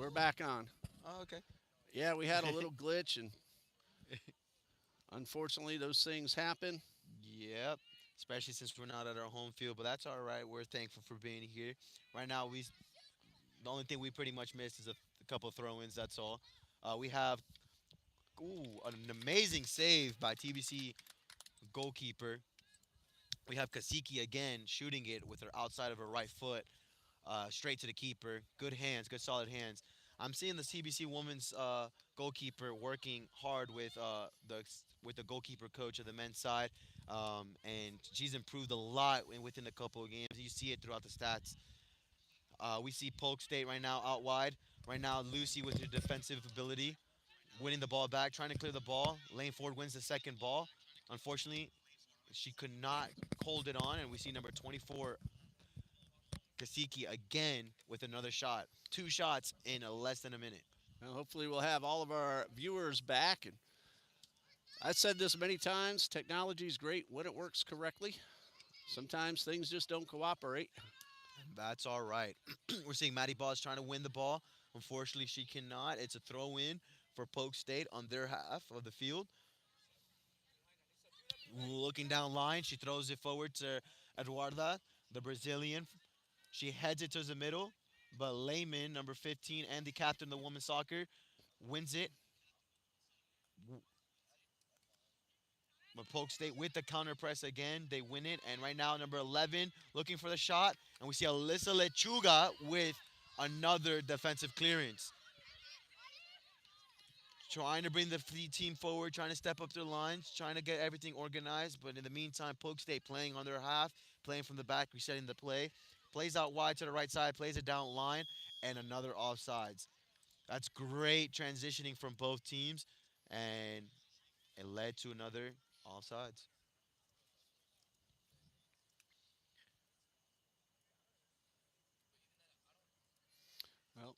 We're back on. Oh, okay. Yeah, we had a little glitch, and unfortunately, those things happen. Yep. Especially since we're not at our home field, but that's all right. We're thankful for being here. Right now, the only thing we pretty much missed is a couple throw-ins. That's all. We have an amazing save by TBC goalkeeper. We have Kasiki again shooting it with her outside of her right foot, straight to the keeper. Good hands, good solid hands. I'm seeing the CBC women's goalkeeper working hard with the goalkeeper coach of the men's side, and she's improved a lot within a couple of games. You see it throughout the stats. We see Polk State right now out wide. Right now, Lucy with her defensive ability, winning the ball back, trying to clear the ball. Lane Ford wins the second ball. Unfortunately, she could not hold it on, and we see number 24 Kasiki again with another shot. Two shots in less than a minute. Well, hopefully, we'll have all of our viewers back. And I've said this many times: technology is great when it works correctly. Sometimes things just don't cooperate. And that's all right. We're seeing Maddie Boss trying to win the ball. Unfortunately, she cannot. It's a throw in for Polk State on their half of the field. Looking down line, she throws it forward to Eduarda, the Brazilian. She heads it to the middle, but Lehman, number 15, and the captain of the women's soccer, wins it. But Polk State with the counter press again, they win it. And right now, number 11 looking for the shot, and we see Alyssa Lechuga with another defensive clearance, trying to bring the team forward, trying to step up their lines, trying to get everything organized. But in the meantime, Polk State playing on their half, playing from the back, resetting the play. Plays out wide to the right side, plays it down line, and another offsides. That's great transitioning from both teams, and it led to another offsides. Well,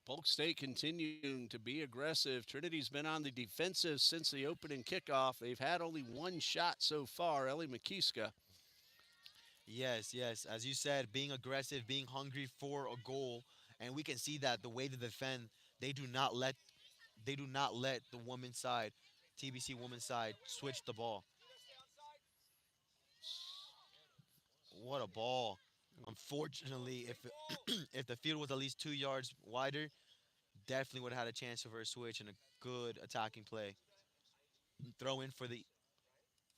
Polk State continuing to be aggressive. Trinity's been on the defensive since the opening kickoff. They've had only one shot so far. Ellie McKeeska. Yes, yes. As you said, being aggressive, being hungry for a goal, and we can see that the way they defend, they do not let they do not let the women's side, TBC women's side, switch the ball. What a ball! Unfortunately, if the field was at least 2 yards wider, definitely would have had a chance for a switch and a good attacking play. Throw in for the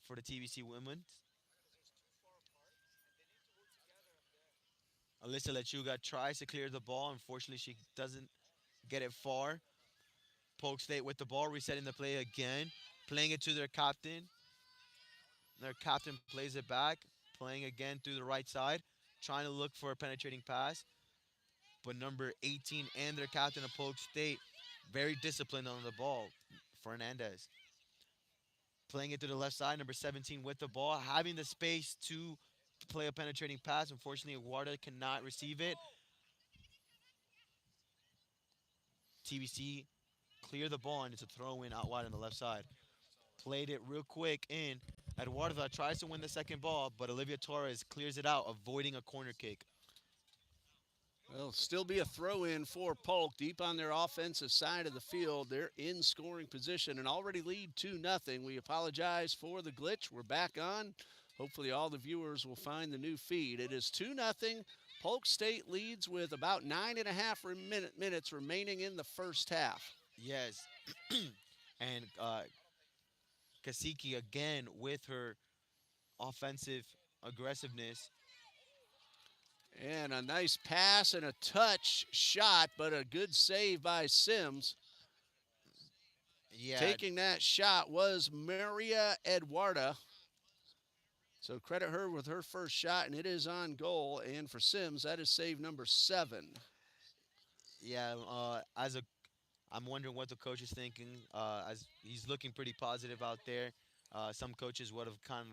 TBC women. Alyssa Lechuga tries to clear the ball. Unfortunately, she doesn't get it far. Polk State with the ball, resetting the play again, playing it to their captain. Their captain plays it back, playing again through the right side, trying to look for a penetrating pass. But number 18 and their captain of Polk State, very disciplined on the ball. Fernandez playing it to the left side, number 17 with the ball, having the space to play a penetrating pass. Unfortunately, Aguarda cannot receive it. TBC clear the ball, and it's a throw in out wide on the left side. Played it real quick in. Eduardo tries to win the second ball, but Olivia Torres clears it out, avoiding a corner kick. Well, still be a throw in for Polk deep on their offensive side of the field. They're in scoring position and already lead 2-0. We apologize for the glitch. We're back on. Hopefully, all the viewers will find the new feed. It is 2-0. Polk State leads with about 9.5 minutes remaining in the first half. Yes, and Kasiki again with her offensive aggressiveness. And a nice pass and a touch shot, but a good save by Sims. Yeah, Taking that shot was Maria Eduarda. So credit her with her first shot, and it is on goal. And for Sims, that is save number 7. yeah. I'm wondering what the coach is thinking. As he's looking pretty positive out there. Some coaches would have kind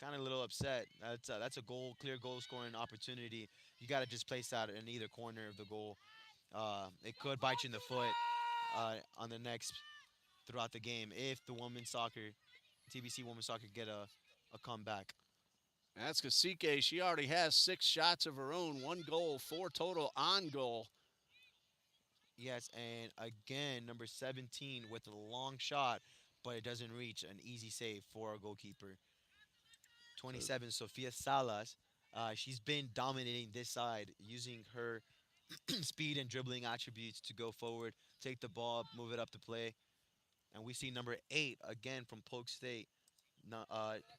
of a little upset. That's a clear goal scoring opportunity. You got to just place that in either corner of the goal. It could bite you in the foot on the next throughout the game if the women's soccer, TBC women's soccer, get a comeback. That's Kasike. She already has 6 shots of her own, 1 goal, 4 total on goal. Yes, and again, number 17 with a long shot, but it doesn't reach. An easy save for our goalkeeper. So 27, Sofia Salas. She's been dominating this side using her speed and dribbling attributes to go forward, take the ball, move it up to play. And we see number 8 again from Polk State,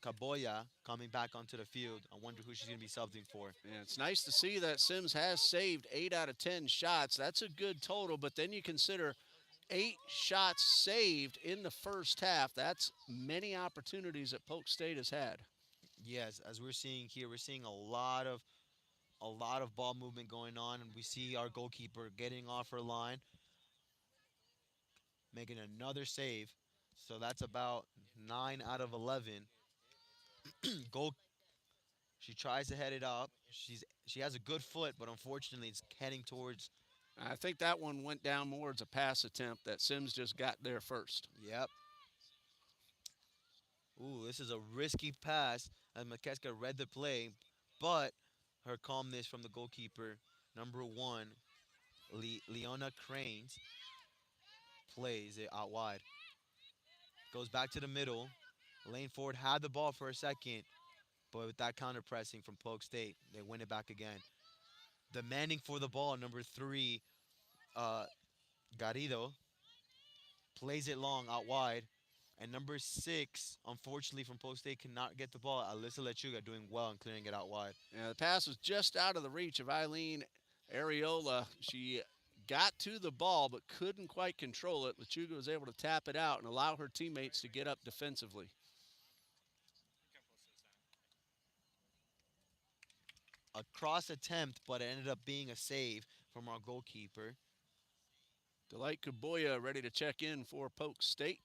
Kaboya, coming back onto the field. I wonder who she's going to be subbing for. yeah, it's nice to see that Sims has saved 8 out of 10 shots. That's a good total, but then you consider 8 shots saved in the first half. That's many opportunities that Polk State has had. Yes, as we're seeing here, we're seeing a lot of ball movement going on, and we see our goalkeeper getting off her line, making another save. So that's about 9 out of 11. Goal. She tries to head it up. She has a good foot, but unfortunately, it's heading towards. I think that one went down more as a pass attempt that Sims just got there first. Yep. Ooh, this is a risky pass. As Makeska read the play, but her calmness from the goalkeeper, number one, Leona Cranes, plays it out wide. Goes back to the middle. Lane Ford had the ball for a second, but with that counter pressing from Polk State, they win it back again. Demanding for the ball, number three, uh, Garrido plays it long out wide. And number 6, unfortunately from Polk State, cannot get the ball. Alyssa Lechuga doing well and clearing it out wide. Yeah, the pass was just out of the reach of Eileen Areola. She got to the ball but couldn't quite control it. Lechuga was able to tap it out and allow her teammates to get up defensively. A cross attempt, but it ended up being a save from our goalkeeper. Delight Kuboya ready to check in for Polk State.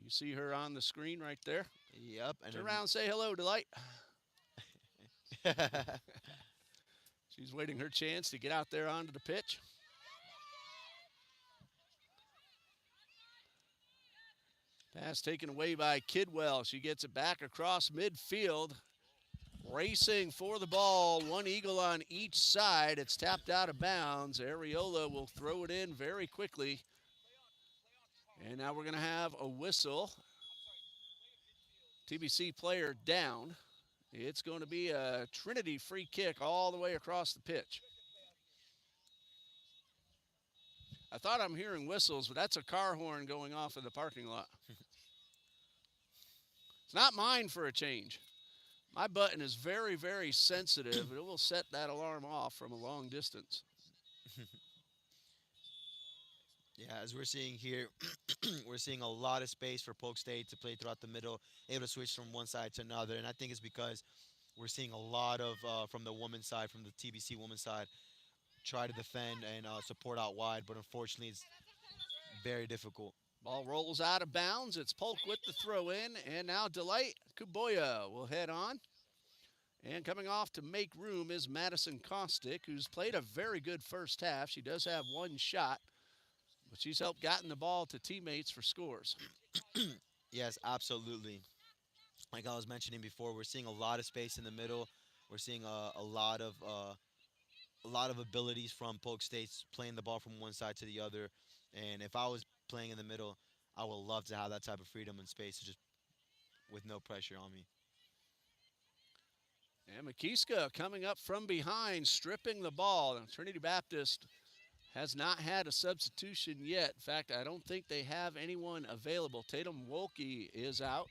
You see her on the screen right there. Yep, and Turn around and say hello, Delight. then She's waiting her chance to get out there onto the pitch. Pass taken away by Kidwell. She gets it back across midfield. Racing for the ball. One eagle on each side. It's tapped out of bounds. Areola will throw it in very quickly. And now we're going to have a whistle. TBC player down. It's going to be a Trinity free kick all the way across the pitch. I thought I'm hearing whistles, but that's a car horn going off in the parking lot. It's not mine for a change. My button is very, very sensitive. It will set that alarm off from a long distance. yeah, as we're seeing here, we're seeing a lot of space for Polk State to play throughout the middle, able to switch from one side to another. And I think it's because we're seeing a lot of from the women's side, from the TBC women's side, try to defend and support out wide, but unfortunately, it's very difficult. Ball rolls out of bounds. It's Polk with the throw in. And now Delight Kuboya will head on. And coming off to make room is Madison Kostick, who's played a very good first half. She does have one shot, but she's helped gotten the ball to teammates for scores. Yes, absolutely. Like I was mentioning before, we're seeing a lot of space in the middle. We're seeing a lot of abilities from Polk State's playing the ball from one side to the other. And if I was playing in the middle, I would love to have that type of freedom and space, just with no pressure on me. And Makiska coming up from behind, stripping the ball. And Trinity Baptist has not had a substitution yet. In fact, I don't think they have anyone available. Tatum Wolke is out.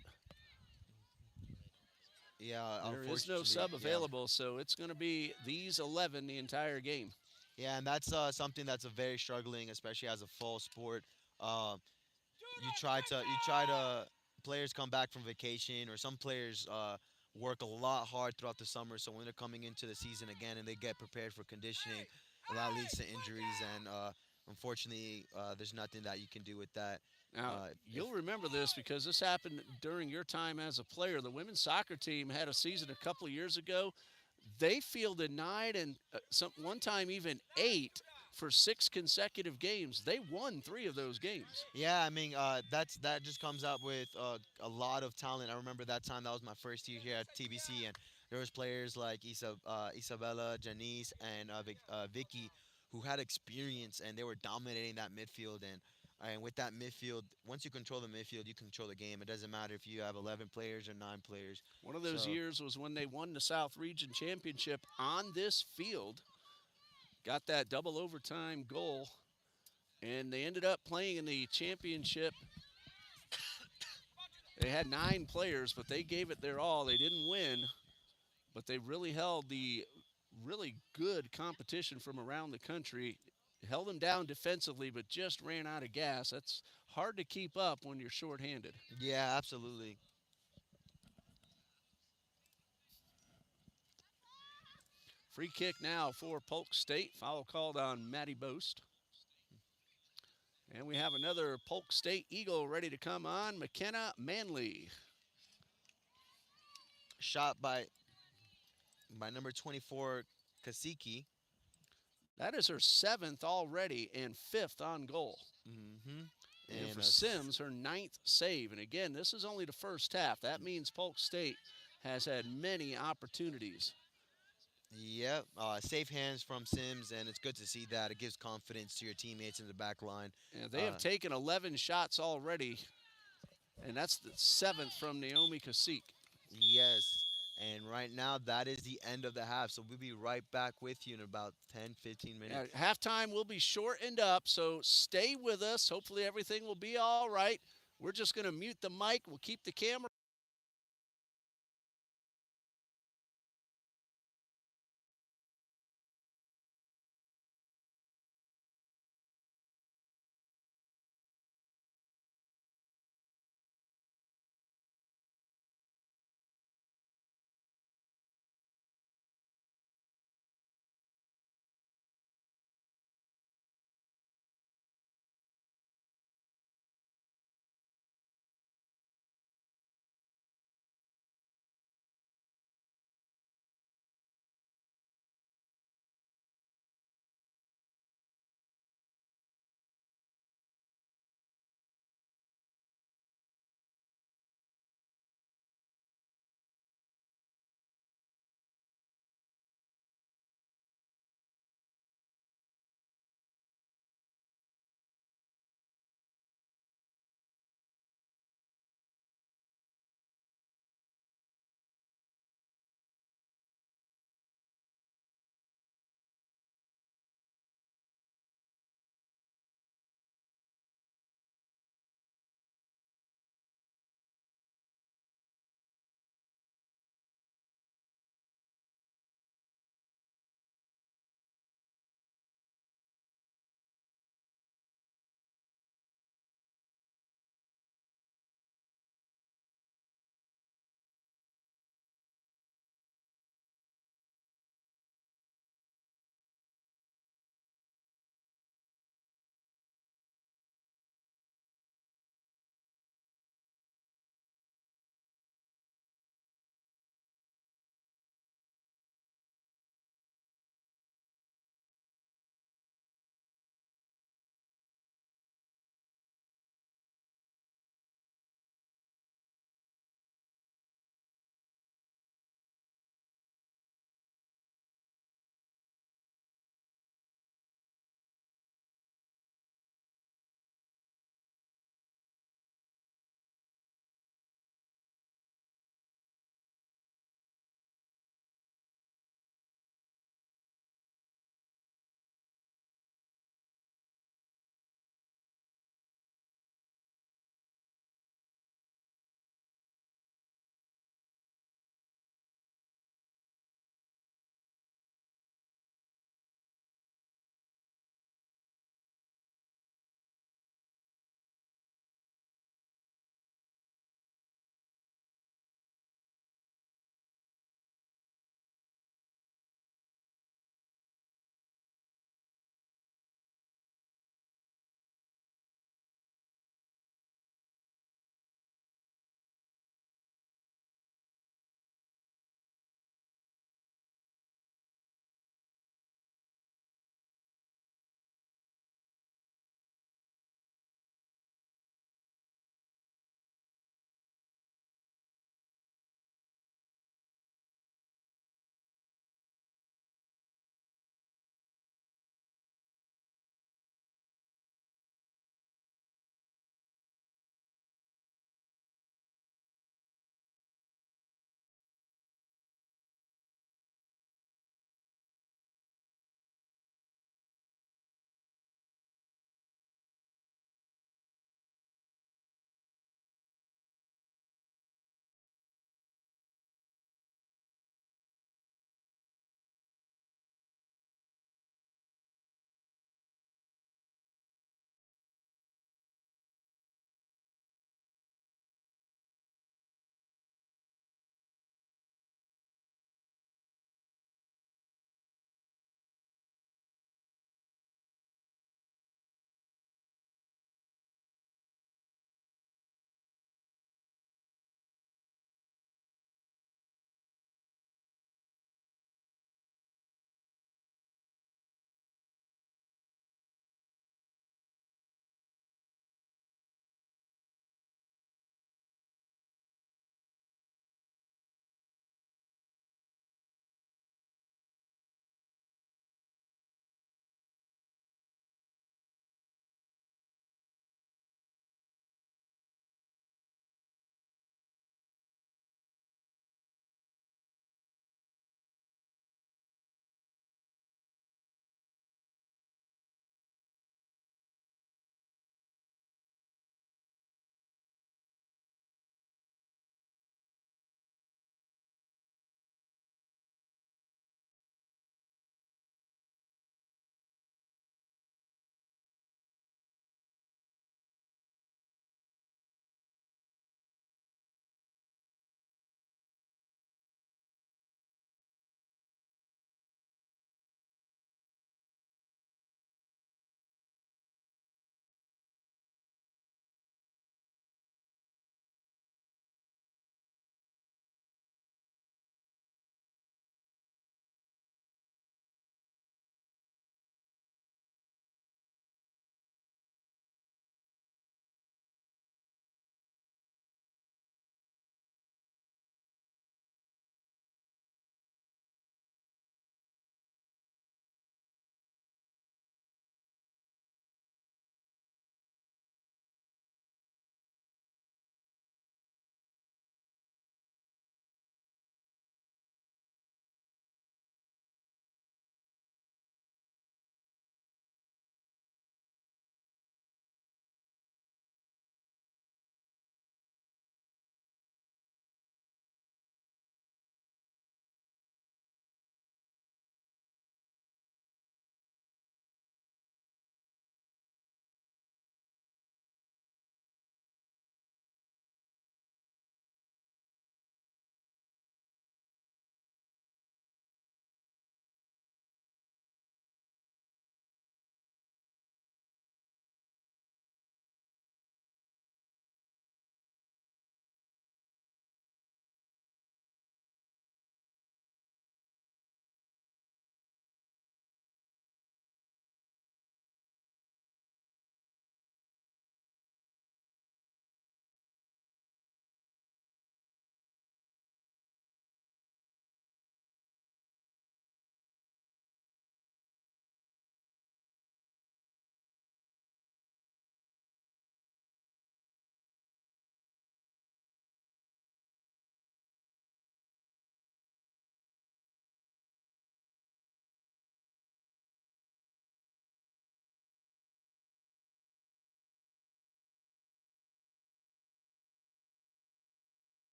Yeah, There is no unfortunately, sub yeah, available, so it's going to be these 11 the entire game. yeah, and that's something that's a very struggling, especially as a fall sport. Uh, you try to players come back from vacation, or some players work a lot hard throughout the summer. So when they're coming into the season again and they get prepared for conditioning, that leads to injuries, and unfortunately, there's nothing that you can do with that. Now, If you'll remember this because this happened during your time as a player. The women's soccer team had a season a couple of years ago. They fielded 9 and one time even 8 for 6 consecutive games. They won 3 of those games. Yeah, I mean, that just comes up with a lot of talent. I remember that time, that was my first year here at TBC, and there was players like Isabella, Janice, and Vicky, who had experience, and they were dominating that midfield. And with that midfield, once you control the midfield, you control the game. It doesn't matter if you have 11 players or 9 players. One of those So years was when they won the South Region Championship on this field, got that double overtime goal, and they ended up playing in the championship. They had 9 players, but they gave it their all. They didn't win, but they really held the really good competition from around the country. Held them down defensively, but just ran out of gas. That's hard to keep up when you're shorthanded. yeah, absolutely. Free kick now for Polk State. Foul called on Matty Boast. And we have another Polk State Eagle ready to come on, McKenna Manley. Shot by number 24, Kasiki. That is her 7th already and 5th on goal. Mm-hmm. And And for Sims, her 9th save. And again, this is only the first half. That means Polk State has had many opportunities. yep, safe hands from Sims, and it's good to see that. It gives confidence to your teammates in the back line. And they have taken 11 shots already, and that's the 7th from Naomi Kasik. Yes. And right now, that is the end of the half. So we'll be right back with you in about 10, 15 minutes. Halftime will be shortened up, so stay with us. Hopefully, everything will be all right. We're just going to mute the mic. We'll keep the camera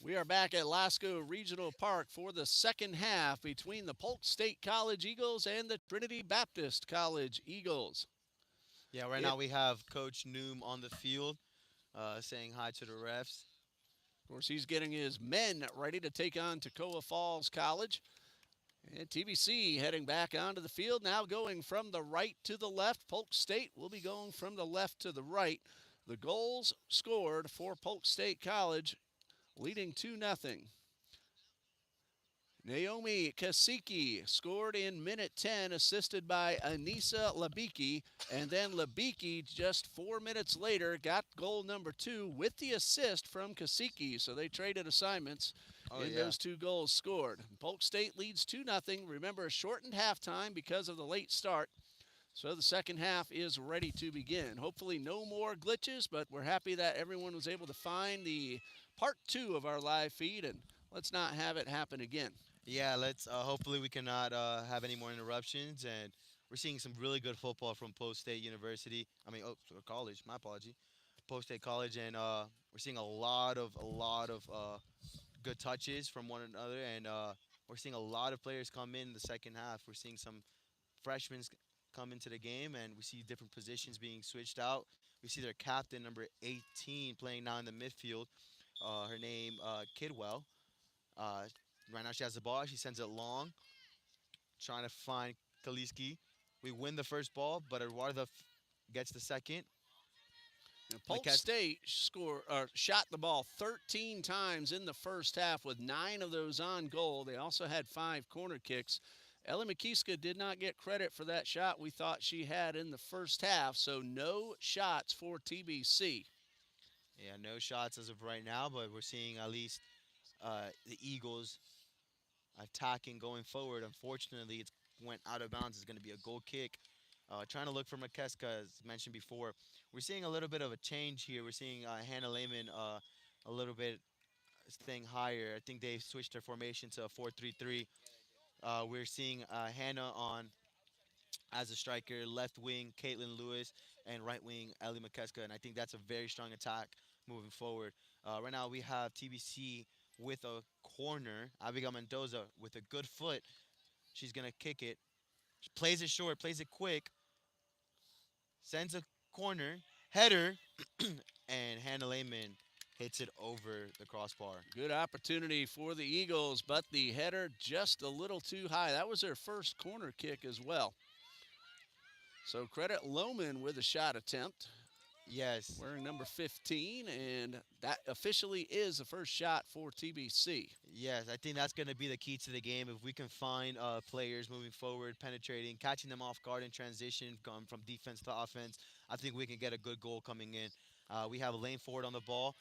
We are back at Lasco Regional Park for the second half between the Polk State College Eagles and the Trinity Baptist College Eagles. Yeah, right It, now we have Coach Noom on the field saying hi to the refs. of course, he's getting his men ready to take on Toccoa Falls College. And TBC heading back onto the field now, going from the right to the left. Polk State will be going from the left to the right. The goals scored for Polk State College, leading 2-0. Naomi Kasiki scored in minute 10, assisted by Anissa Labiki. And then Labiki, just 4 minutes later, got goal number 2 with the assist from Kasiki. So they traded assignments Oh in yeah, those 2 goals scored. Polk State leads 2-0. Remember, a shortened halftime because of the late start. So the second half is ready to begin. Hopefully, no more glitches, but we're happy that everyone was able to find the part 2 of our live feed, and let's not have it happen again. yeah. Let's hopefully we cannot have any more interruptions, and we're seeing some really good football from Post State University. I mean, oh, college. My apology, Post State College, and we're seeing a lot of good touches from one another, and we're seeing a lot of players come in the second half. We're seeing some freshmen come into the game, and we see different positions being switched out. We see their captain, number 18, playing now in the midfield. Her name, Kidwell. Uh, right now, she has the ball. She sends it long, trying to find Kaliski. We win the first ball, but Eduardo gets the second. And Polk McKess- State shot the ball 13 times in the first half, with 9 of those on goal. They also had 5 corner kicks. Ellie McKeeska did not get credit for that shot we thought she had in the first half, so no shots for TBC. yeah, no shots as of right now, but we're seeing at least the Eagles attacking going forward. Unfortunately, it's went out of bounds. It's going to be a goal kick. Trying to look for McKeska, as mentioned before. We're seeing a little bit of a change here. We're seeing Hannah Lehman a little bit staying higher. I think they switched their formation to a 4-3-3. We're seeing Hannah on as a striker, left wing Caitlin Lewis, and right wing Ellie McKeska. And I think that's a very strong attack moving forward. Right now we have TBC with a corner. Abigail Mendoza with a good foot. She's gonna kick it. She plays it short, plays it quick, sends a corner, header, and Hannah Lehman hits it over the crossbar. Good opportunity for the Eagles, but the header just a little too high. That was their first corner kick as well. So credit Lohman with a shot attempt, Yes, wearing number 15, and that officially is the first shot for TBC. yes, I think that's going to be the key to the game. If we can find players moving forward, penetrating, catching them off guard in transition, going from defense to offense, I think we can get a good goal coming in. We have Lane Ford on the ball,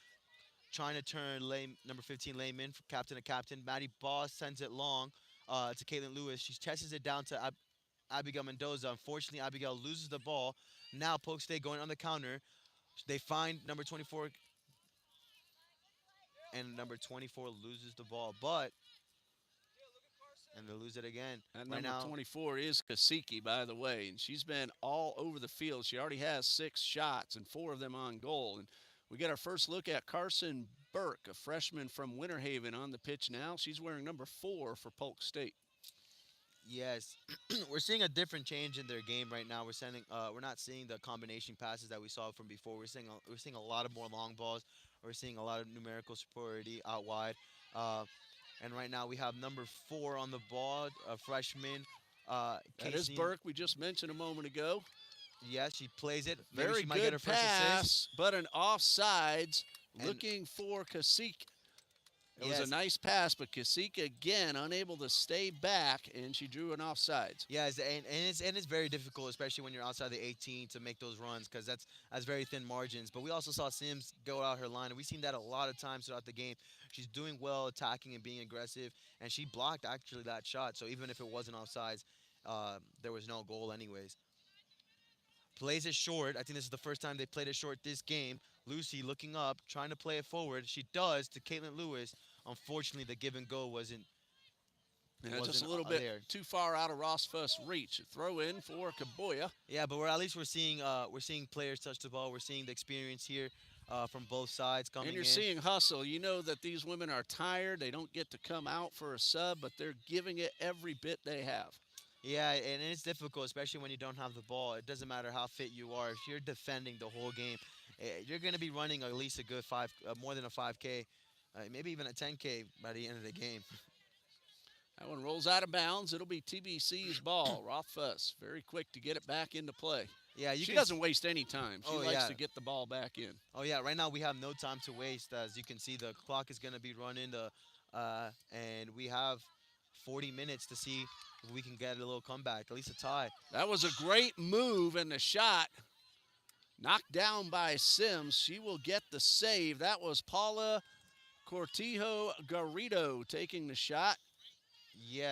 trying to turn number 15 Layman, captain to captain. Maddie Boss sends it long to Caitlin Lewis. She chases it down to Abigail Mendoza. Unfortunately, Abigail loses the ball. Now Polk State going on the counter. They find number 24, and number 24 loses the ball, and they lose it again. That Right number now, 24 is Kasiki, by the way, and she's been all over the field. She already has 6 shots and 4 of them on goal. And we get our first look at Carson Burke, a freshman from Winter Haven, on the pitch now. She's wearing number 4 for Polk State. yes, we're seeing a different change in their game right now. We're not seeing the combination passes that we saw from before. We're seeing a lot of more long balls. We're seeing a lot of numerical superiority out wide. Uh, and right now we have number 4 on the ball, a freshman. That is Casey. Burke, we just mentioned a moment ago. Yes, she plays it. Maybe Very she might get her good first assist. pass, but an offsides. And- Looking for Kasik. It was Yes. a nice pass, but Kasik again unable to stay back, and she drew an offsides. Yes, and it's very difficult, especially when you're outside the 18, to make those runs because that's very thin margins. But we also saw Sims go out her line, and we've seen that a lot of times throughout the game. She's doing well, attacking and being aggressive, and she blocked actually that shot. So even if it wasn't offsides, there was no goal anyways. Plays it short. I think this is the first time they played it short this game. Lucy looking up, trying to play it forward. She does to Caitlin Lewis. Unfortunately, the give and go wasn't Yeah, just wasn't a little bit there. too far out of Ross Fuss' reach. Throw in for Kaboya. Yeah, but at least we're seeing players touch the ball. We're seeing the experience here from both sides And coming you're in. seeing hustle. You know that these women are tired. They don't get to come out for a sub, but they're giving it every bit they have. Yeah, and it's difficult, especially when you don't have the ball. It doesn't matter how fit you are. If you're defending the whole game, you're going to be running at least a good more than a 5K, maybe even a 10K by the end of the game. That one rolls out of bounds. It'll be TBC's ball. Rothfuss very quick to get it back into play. Yeah, you She can. doesn't waste any time. She Oh likes yeah, to get the ball back in. oh yeah. Right now we have no time to waste. As you can see, the clock is going to be running. And we have 40 minutes to see if we can get a little comeback, at least a tie. That was a great move, and the shot knocked down by Sims. She will get the save. That was Paula Cortijo Garrido taking the shot.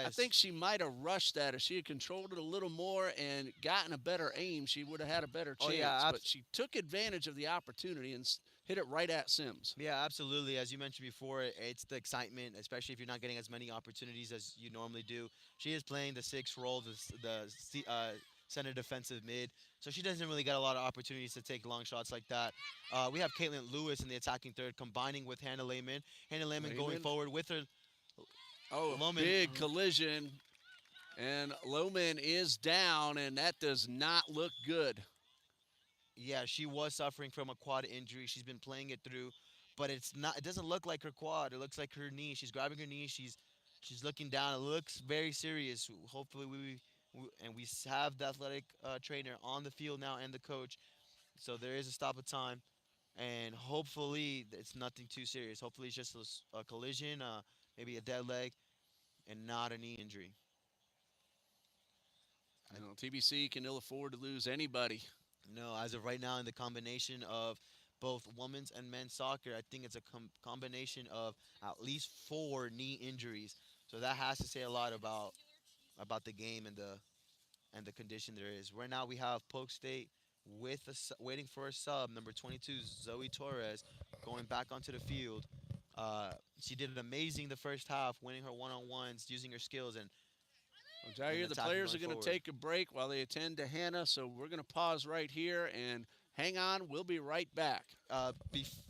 I Yes. think she might have rushed that. If she had controlled it a little more and gotten a better aim, she would have had a better Oh chance. yeah, But she took advantage of the opportunity and hit it right at Sims. yeah, absolutely. As you mentioned before, it's the excitement, especially if you're not getting as many opportunities as you normally do. She is playing the sixth role, the center defensive mid, so she doesn't really get a lot of opportunities to take long shots like that. We have Caitlin Lewis in the attacking third, combining with Hannah Lehman. Hannah Lehman going Lehman. forward with her. Oh, Lohman, big collision. And Lohman is down, and that does not look good. yeah, she was suffering from a quad injury. She's been playing it through, but it's not. It doesn't look like her quad. It looks like her knee. She's grabbing her knee. She's looking down. It looks very serious. Hopefully, we have the athletic trainer on the field now and the coach. So there is a stop of time, and hopefully it's nothing too serious. Hopefully it's just a collision, maybe a dead leg, and not a knee injury. I, TBC can ill afford to lose anybody. no, as of right now, in the combination of both women's and men's soccer, I think it's a combination of at least four knee injuries. So that has to say a lot about the game and the condition there is. Right now, we have Polk State with waiting for a sub, number 22, Zoe Torres, going back onto the field. She did amazing the first half, winning her one-on-ones, using her skills I'll tell and you, the attacking players going are going to forward. take a break while they attend to Hannah, so we're going to pause right here and hang on. We'll be right back. Uh, bef-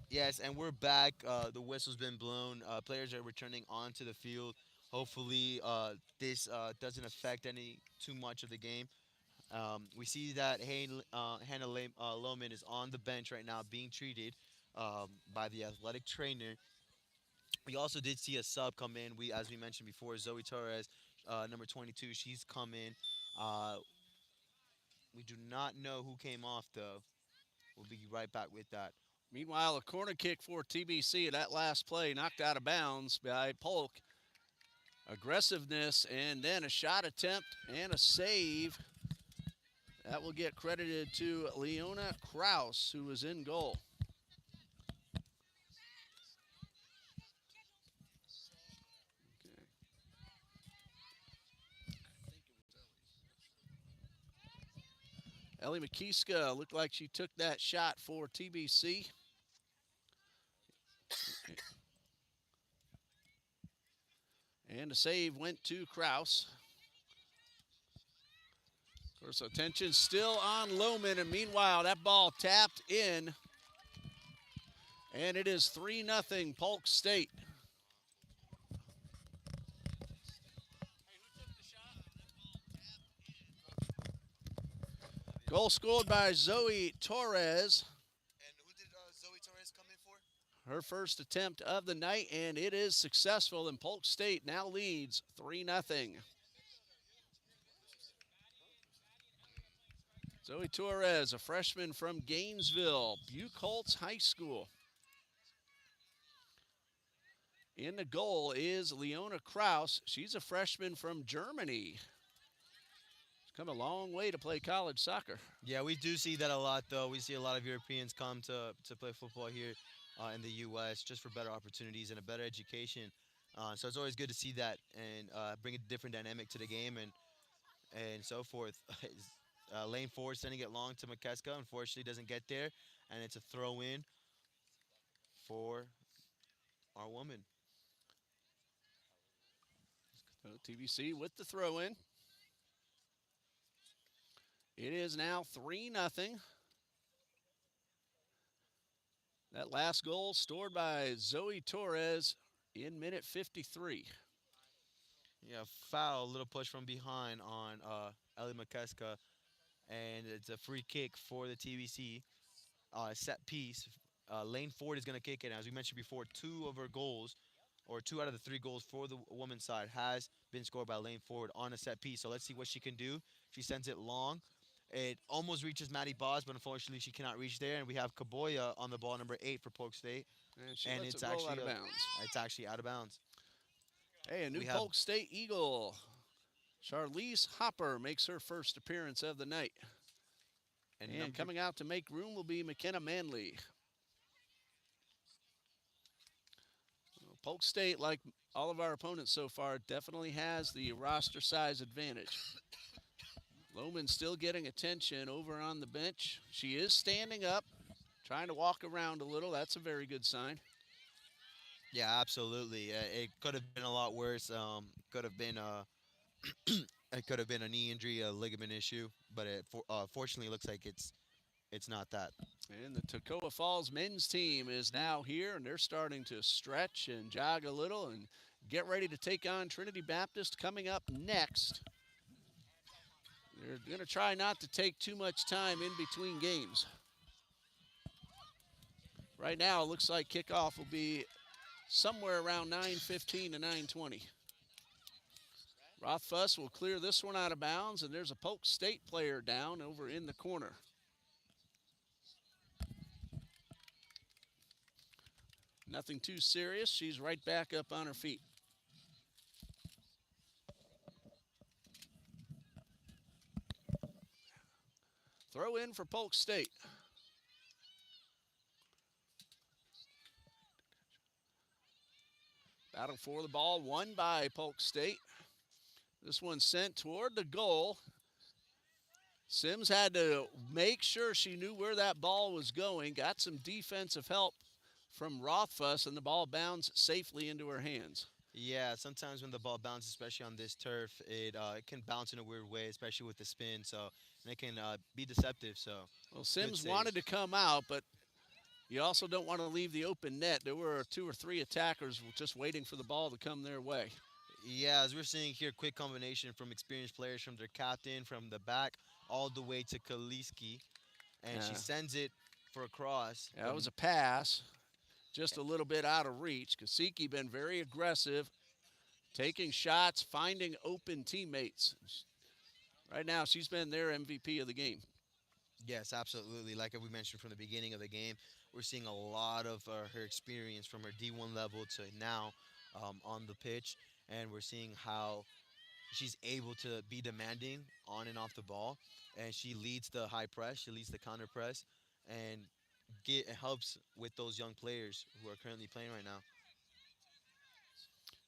yes, and we're back. The whistle's been blown. Players are returning onto the field. Hopefully, this doesn't affect any too much of the game. We see that Hannah Lohman is on the bench right now, being treated by the athletic trainer. We also did see a sub come in. As we mentioned before, Zoe Torres, number 22, she's come in. Uh, we do not know who came off though. We'll be right back with that. Meanwhile, a corner kick for TBC. That last play knocked out of bounds by Polk. Aggressiveness and then a shot attempt and a save. That will get credited to Leona Kraus, who was in goal. Okay. Ellie McKeeska looked like she took that shot for TBC. And the save went to Kraus. First attention still on Lohman, and meanwhile that ball tapped in, and it is 3-0 Polk State. Goal scored by Zoe Torres. And who did Zoe Torres come in for? Her first attempt of the night, and it is successful, and Polk State now leads 3-0. Zoe Torres, a freshman from Gainesville, Buchholz High School. In the goal is Leona Kraus. She's a freshman from Germany. She's come a long way to play college soccer. Yeah, we do see that a lot, though. We see a lot of Europeans come to play football here in the U.S. just for better opportunities and a better education. So it's always good to see that and bring a different dynamic to the game and so forth. Lane forward sending it long to McKeska. Unfortunately, doesn't get there, and it's a throw in for our woman. So TBC with the throw in. It is now 3-0. That last goal stored by Zoe Torres in minute 53. Yeah, foul, little push from behind on Ellie McKeska, and it's a free kick for the TBC. Set piece. Lane Ford is going to kick it. As we mentioned before, two of her goals, or two out of the three goals for the women's side, has been scored by Lane Ford on a set piece. So let's see what she can do. She sends it long. It almost reaches Maddie Boss, but unfortunately she cannot reach there. And we have Kaboya on the ball, number 8 for Polk State, And she and lets it roll out of bounds. it's actually out of bounds. Hey, a new We have Polk State Eagle. Charlize Hopper makes her first appearance of the night. And coming out to make room will be McKenna Manley. Polk State, like all of our opponents so far, definitely has the roster size advantage. Lohman still getting attention over on the bench. She is standing up, trying to walk around a little. That's a very good sign. Yeah, absolutely. It could have been a lot worse. Could have been it could have been a knee injury, a ligament issue, but fortunately, it looks like it's not that. And the Toccoa Falls men's team is now here, and they're starting to stretch and jog a little and get ready to take on Trinity Baptist coming up next. They're going to try not to take too much time in between games. Right now, it looks like kickoff will be somewhere around 9:15 to 9:20. Rothfuss will clear this one out of bounds, and there's a Polk State player down over in the corner. Nothing too serious. She's right back up on her feet. Throw in for Polk State. Battle for the ball, won by Polk State. This one sent toward the goal. Sims had to make sure she knew where that ball was going, got some defensive help from Rothfuss, and the ball bounced safely into her hands. Yeah, sometimes when the ball bounces, especially on this turf, it can bounce in a weird way, especially with the spin. So and it can be deceptive. So Well, good Sims save. wanted to come out, but you also don't want to leave the open net. There were 2 or 3 attackers just waiting for the ball to come their way. Yeah, as we're seeing here, quick combination from experienced players, from their captain, from the back, all the way to Kaliski, and she Yeah. sends it for a cross. That was a pass, just a little bit out of reach. Kasiki been very aggressive, taking shots, finding open teammates. Right now, she's been their MVP of the game. Yes, absolutely. Like we mentioned from the beginning of the game, we're seeing a lot of her experience from her D1 level to now on the pitch, and we're seeing how she's able to be demanding on and off the ball, and she leads the high press, she leads the counter press, and helps with those young players who are currently playing right now.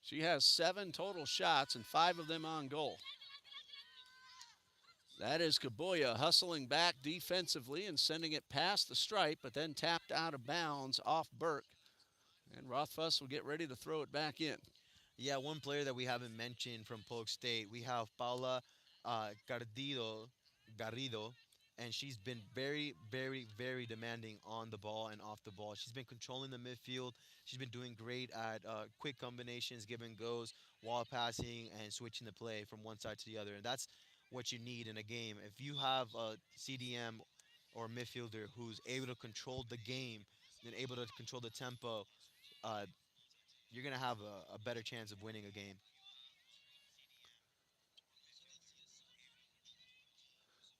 She has 7 total shots and 5 of them on goal. That is Kaboya hustling back defensively and sending it past the stripe, but then tapped out of bounds off Burke. And Rothfuss will get ready to throw it back in. Yeah, one player that we haven't mentioned from Polk State, we have Paula Cardido Garrido, and she's been very, very, very demanding on the ball and off the ball. She's been controlling the midfield. She's been doing great at quick combinations, giving goes, wall passing, and switching the play from one side to the other. And that's what you need in a game. If you have a CDM or midfielder who's able to control the game and able to control the tempo, uh, you're gonna have a better chance of winning a game.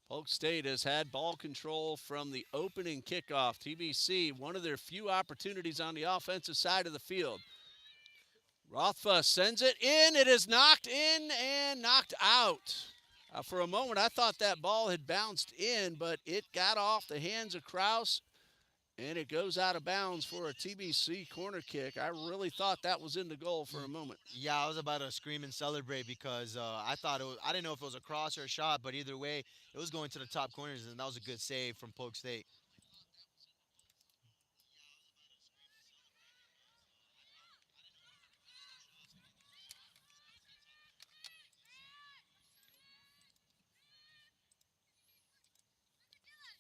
Polk State has had ball control from the opening kickoff. TBC, one of their few opportunities on the offensive side of the field. Rothfuss sends it in. It is knocked in and knocked out. For a moment, I thought that ball had bounced in, but it got off the hands of Kraus and it goes out of bounds for a TBC corner kick. I really thought that was in the goal for a moment. Yeah, I was about to scream and celebrate because I thought it was. I didn't know if it was a cross or a shot, but either way, it was going to the top corners, and that was a good save from Polk State.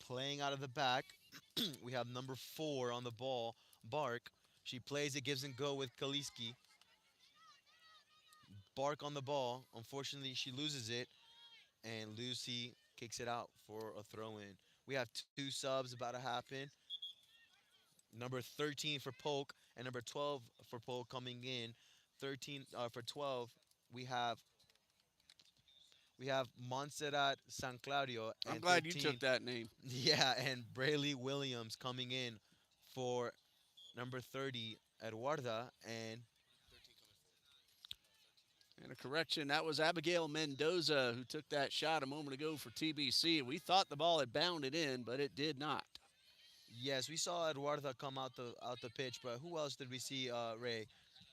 Playing out of the back, we have number 4 on the ball, Bark. She plays it, gives and go with Kaliski. Bark on the ball. Unfortunately, she loses it, and Lucy kicks it out for a throw in. We have two subs about to happen. Number 13 for Polk and number 12 for Polk coming in. 13 for 12, we have we have Montserrat San Claudio, I'm and glad you took 13, that name. yeah, and Brayley Williams coming in for number 30, Eduarda, and And a correction, that was Abigail Mendoza who took that shot a moment ago for TBC. We thought the ball had bounded in, but it did not. yes, we saw Eduarda come out the pitch, but who else did we see, Ray,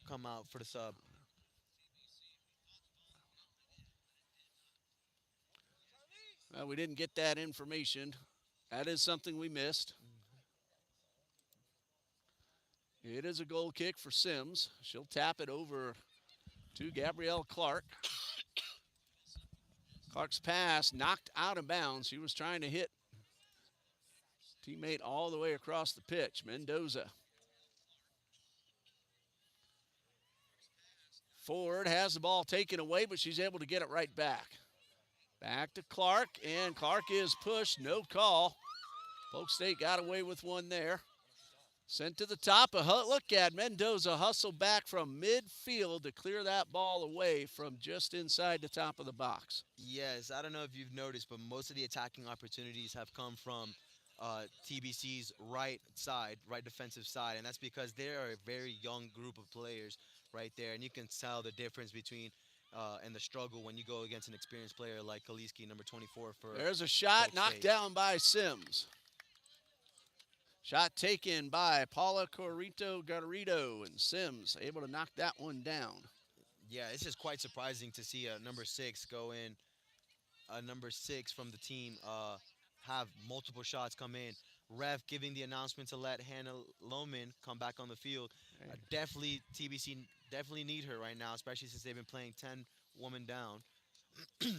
come out for the sub? We didn't get that information. That is something we missed. It is a goal kick for Sims. She'll tap it over to Gabrielle Clark. Clark's pass knocked out of bounds. She was trying to hit teammate all the way across the pitch. Mendoza. Ford has the ball taken away, but she's able to get it right back. Back to Clark, and Clark is pushed. No call. Polk State got away with one there. Sent to the top. Look at Mendoza hustle back from midfield to clear that ball away from just inside the top of the box. Yes, I don't know if you've noticed, but most of the attacking opportunities have come from TBC's right side, right defensive side, and that's because they are a very young group of players right there, and you can tell the difference between and the struggle when you go against an experienced player like Kaliski, number 24 for There's a shot Polk knocked State. down by Sims. Shot taken by Paula Corrito Garrido, and Sims able to knock that one down. Yeah, it's just quite surprising to see a number 6 go in, a number 6 from the team have multiple shots come in. Ref giving the announcement to let Hannah Lohman come back on the field. Definitely TBC definitely need her right now, especially since they've been playing 10 woman down.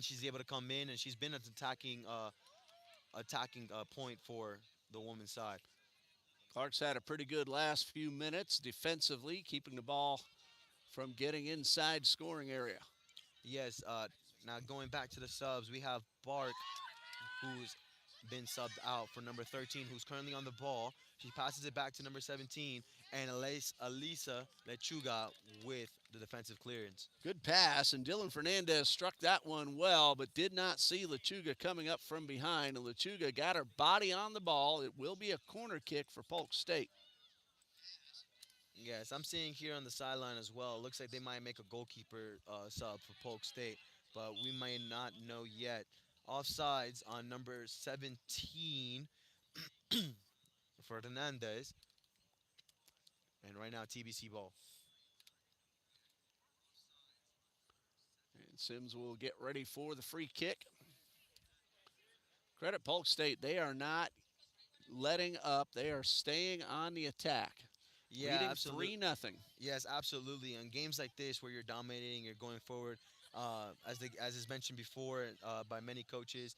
She's able to come in, and she's been an attacking point for the women's side. Clark's had a pretty good last few minutes defensively, keeping the ball from getting inside scoring area. Yes. Now going back to the subs, we have Bark, who's been subbed out for number 13, who's currently on the ball. She passes it back to number 17, and Elisa Lechuga with the defensive clearance. Good pass, and Dylan Fernandez struck that one well, but did not see Lechuga coming up from behind. And Lechuga got her body on the ball. It will be a corner kick for Polk State. Yes, I'm seeing here on the sideline as well. It looks like they might make a goalkeeper sub for Polk State, but we may not know yet. Offsides on number 17, Fernandez, and right now TBC ball. And Sims will get ready for the free kick. Credit Polk State. They are not letting up. They are staying on the attack. Yeah, Leading absolutely. 3-0. Yes, absolutely. In games like this, where you're dominating, you're going forward, as is mentioned before by many coaches,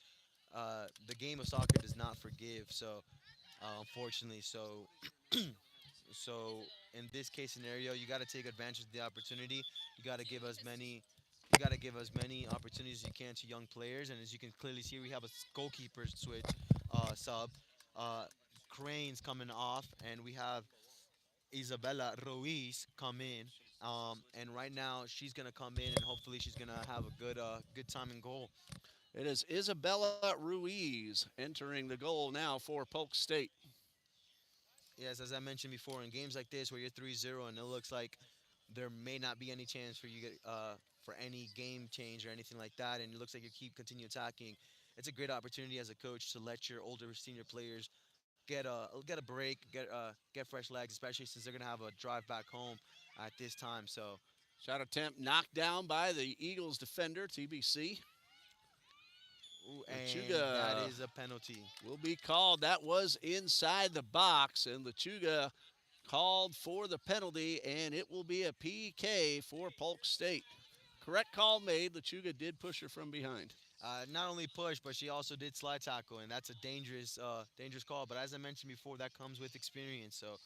The game of soccer does not forgive. So unfortunately, so in this case scenario, you got to take advantage of the opportunity. You got to give as many. You got to give as many opportunities as you can to young players, and as you can clearly see, we have a goalkeeper switch sub. Uh, Cranes coming off, and we have Isabella Ruiz come in. And right now she's gonna come in, and hopefully she's gonna have a good time in goal. It is Isabella Ruiz entering the goal now for Polk State. Yes, as I mentioned before, in games like this where you're 3-0 and it looks like there may not be any chance for you for any game change or anything like that, and it looks like you keep continue attacking. It's a great opportunity as a coach to let your older senior players get a break, get fresh legs, especially since they're gonna have a drive back home at this time. So, Shot attempt knocked down by the Eagles defender, TBC. ooh, and that Lechuga is a penalty. will be called. That was inside the box, and Lechuga called for the penalty, and it will be a PK for Polk State. Correct call made. Lechuga did push her from behind. Not only push, but she also did slide tackle, and that's a dangerous call. But as I mentioned before, that comes with experience. So,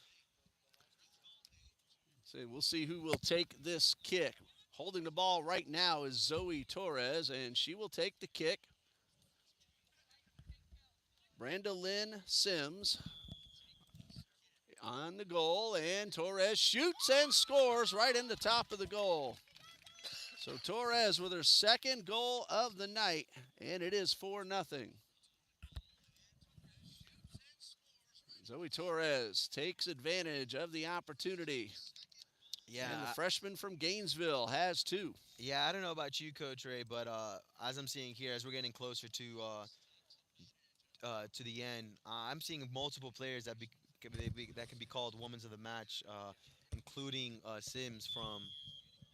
So we'll see who will take this kick. Holding the ball right now is Zoe Torres, and she will take the kick. Brenda Lynn Sims on the goal, and Torres shoots and scores right in the top of the goal. So Torres with her second goal of the night, and it is 4-0. Zoe Torres takes advantage of the opportunity, and the yeah, freshman from Gainesville has two. yeah. I don't know about you, Coach Ray, but as I'm seeing here, as we're getting closer to the end, I'm seeing multiple players that can be called women's of the match, including Sims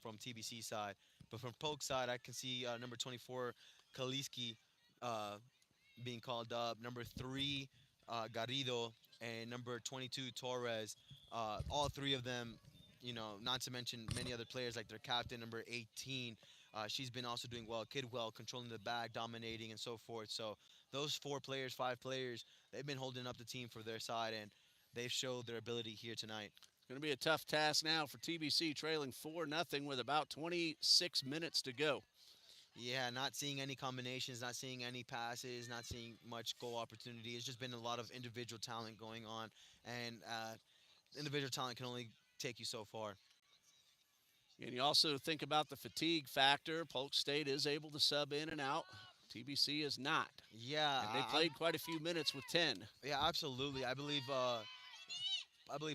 from TBC side. But from Polk side, I can see number 24, Kaliski, uh, being called up. Number 3, Garrido, and number 22, Torres. All three of them, not to mention many other players like their captain, number 18. She's been also doing well, Kidwell, controlling the bag, dominating, and so forth. So those 4 players, 5 players, they've been holding up the team for their side, and they've showed their ability here tonight. Going to be a tough task now for TBC, trailing 4-0 with about 26 minutes to go. Yeah, not seeing any combinations, not seeing any passes, not seeing much goal opportunity. It's just been a lot of individual talent going on, and individual talent can only take you so far. And you also think about the fatigue factor. Polk State is able to sub in and out. TBC is not. Yeah, And they played quite a few minutes with 10. yeah, absolutely. I believe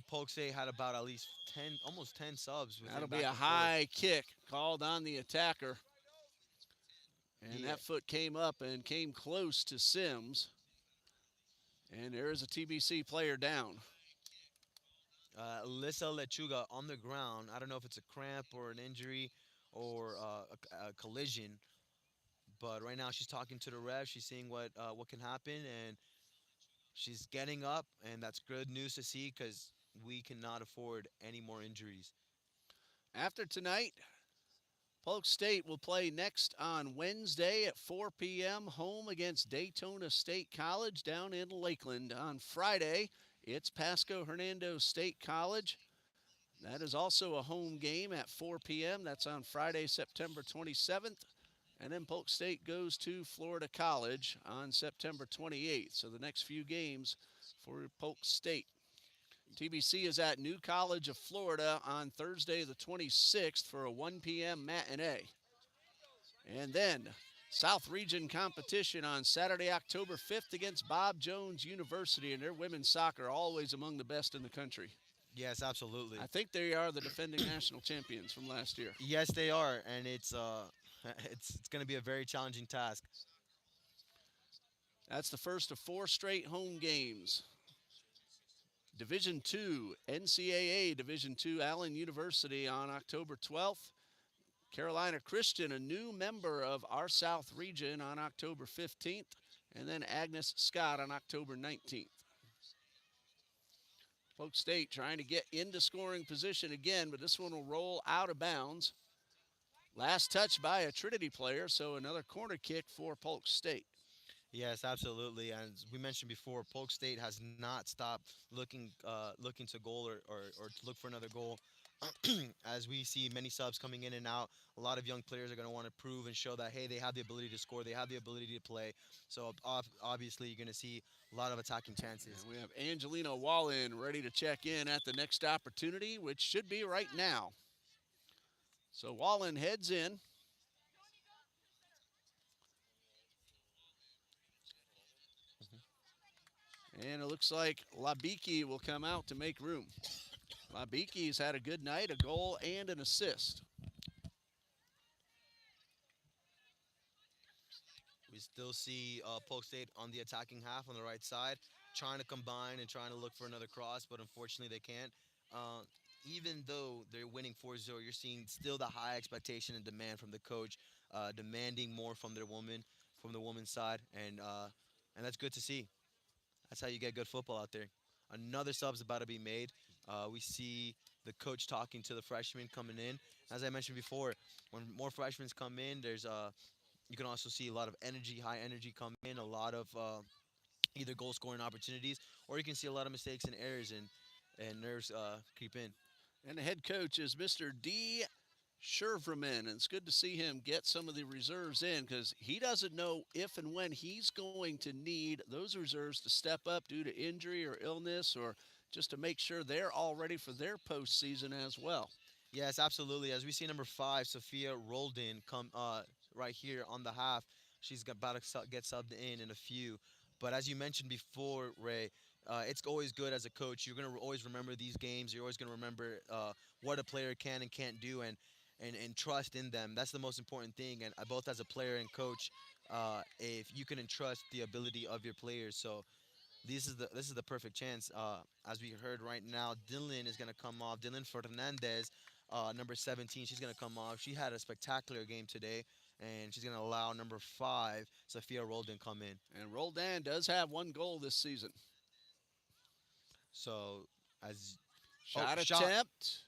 Polk State had about at least 10, almost 10 subs That'll within be back a and forth. high kick called on the attacker. And Yeah, that foot came up and came close to Sims. And there is a TBC player down. Lisa Lechuga on the ground. I don't know if it's a cramp or an injury or a collision, but right now she's talking to the ref. She's seeing what can happen, and she's getting up, and that's good news to see because we cannot afford any more injuries. After tonight, Polk State will play next on Wednesday at 4 p.m. home against Daytona State College down in Lakeland. On Friday, it's Pasco Hernando State College. That is also a home game at 4 p.m. That's on Friday, September 27th. And then Polk State goes to Florida College on September 28th. So the next few games for Polk State. TBC is at New College of Florida on Thursday the 26th for a 1 p.m. matinee. And then South Region competition on Saturday, October 5th against Bob Jones University, and their women's soccer always among the best in the country. Yes, absolutely. I think they are the defending national champions from last year. Yes, they are, and it's it's going to be a very challenging task. That's the first of 4 straight home games. Division II, NCAA Division II, Allen University on October 12th. Carolina Christian, a new member of our South region on October 15th. And then Agnes Scott on October 19th. Polk State trying to get into scoring position again, but this one will roll out of bounds. Last touch by a Trinity player, so another corner kick for Polk State. Yes, absolutely. And as we mentioned before, Polk State has not stopped looking to goal or to look for another goal. As we see many subs coming in and out, a lot of young players are going to want to prove and show that hey, they have the ability to score, they have the ability to play. So obviously, you're going to see a lot of attacking chances. And we have Angelina Wallen ready to check in at the next opportunity, which should be right now. So Wallen heads in, and it looks like Labiki will come out to make room. Labiki's had a good night, a goal and an assist. We still see Polk State on the attacking half on the right side, trying to combine and trying to look for another cross, but unfortunately they can't. Uh, Even though they're winning 4-0, you're seeing still the high expectation and demand from the coach, demanding more from the woman's side, and that's good to see. That's how you get good football out there. Another sub's about to be made. We see the coach talking to the freshmen coming in. As I mentioned before, when more freshmen come in, there's you can also see a lot of energy, high energy come in, a lot of either goal scoring opportunities, or you can see a lot of mistakes and errors and nerves creep in. And the head coach is Mr. D. Sherverman, and it's good to see him get some of the reserves in because he doesn't know if and when he's going to need those reserves to step up due to injury or illness or just to make sure they're all ready for their postseason as well. Yes, absolutely. As we see number 5, Sophia Roldan come right here on the half. She's about to get subbed in a few. But as you mentioned before, Ray, it's always good as a coach. You're gonna always remember these games. You're always gonna remember what a player can and can't do, and trust in them. That's the most important thing. And both as a player and coach, if you can entrust the ability of your players, so this is the perfect chance. As we heard right now, Dylan is gonna come off. Dylan Fernandez, number 17, she's gonna come off. She had a spectacular game today, and she's gonna allow number 5, Sophia Roldan, come in. And Roldan does have one goal this season. So as oh Shot shot, attempt.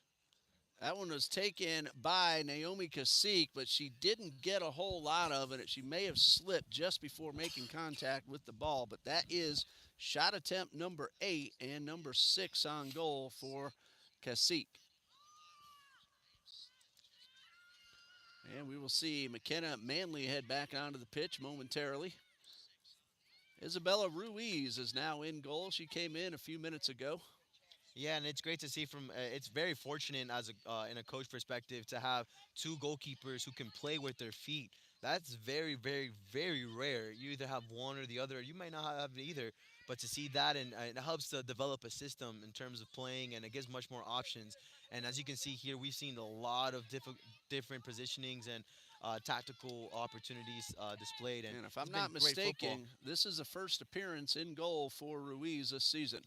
That one was taken by Naomi Kasik, but she didn't get a whole lot of it. She may have slipped just before making contact with the ball, but that is shot attempt number 8 and number 6 on goal for Kasik. And we will see McKenna Manley head back onto the pitch momentarily. Isabella Ruiz is now in goal. She came in a few minutes ago. yeah, and it's great to see from. It's very fortunate as a in a coach perspective to have two goalkeepers who can play with their feet. That's very, very, very rare. You either have one or the other. You might not have either. But to see that, and it helps to develop a system in terms of playing, and it gives much more options. And as you can see here, we've seen a lot of different positionings and tactical opportunities displayed, and And if it's I'm been not great football. mistaken, this is the first appearance in goal for Ruiz this season.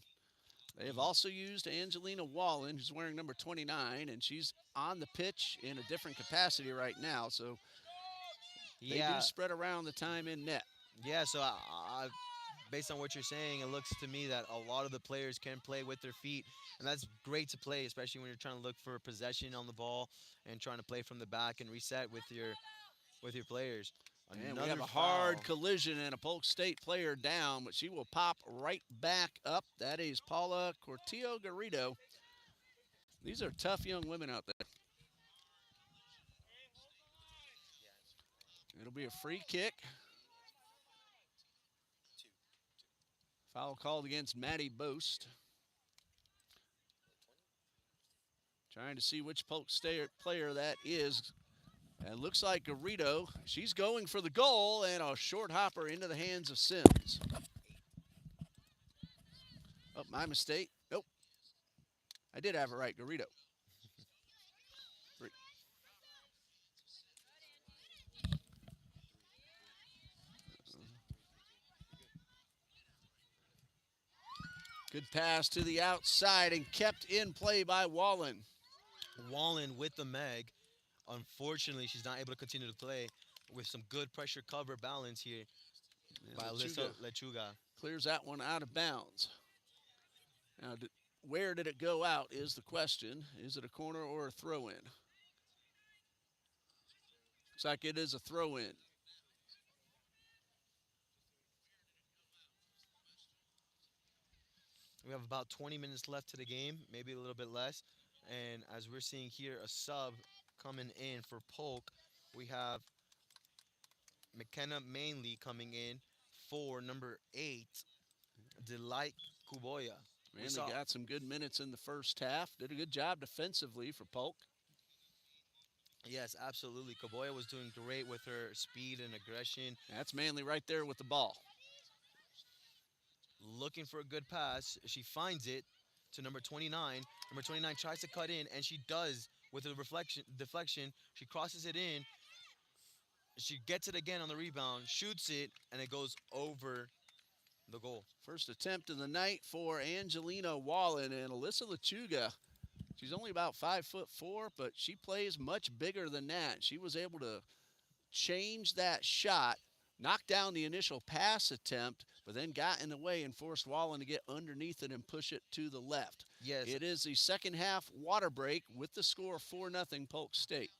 They have also used Angelina Wallen, who's wearing number 29, and she's on the pitch in a different capacity right now. So they do Yeah, spread around the time in net. yeah. So based on what you're saying, it looks to me that a lot of the players can play with their feet, and that's great to play, especially when you're trying to look for possession on the ball and trying to play from the back and reset with your players. And we have Another a hard foul. collision and a Polk State player down, but she will pop right back up. That is Paula Cortillo Garrido. These are tough young women out there. It'll be a free kick. Foul called against Maddie Boast. Trying to see which Polk State player that is. And it looks like Garrido. She's going for the goal and a short hopper into the hands of Sims. Oh, my mistake. Nope. I did have it right. Garrido. Good pass to the outside and kept in play by Wallen. Wallen with the Meg. Unfortunately, she's not able to continue to play with some good pressure cover balance here And by Alyssa Lechuga Lechuga. clears that one out of bounds. Now, where did it go out is the question. Is it a corner or a throw in? Looks like it is a throw in. We have about 20 minutes left to the game, maybe a little bit less. And as we're seeing here, a sub coming in for Polk. We have McKenna mainly coming in for number 8, Delight Kuboya. We Manley saw, got some good minutes in the first half. Did a good job defensively for Polk. yes, absolutely. Kuboya was doing great with her speed and aggression, That's Manley right there with the ball. looking for a good pass. She finds it to number 29. Number 29 tries to cut in, and she does with a reflection deflection. She crosses it in. She gets it again on the rebound, shoots it, and it goes over the goal. First attempt of the night for Angelina Wallen and Alyssa Lechuga. She's only about 5'4", but she plays much bigger than that. She was able to change that shot, knock down the initial pass attempt, but then got in the way and forced Wallen to get underneath it and push it to the left. Yes, It is the second half water break with the score 4-0 Polk State.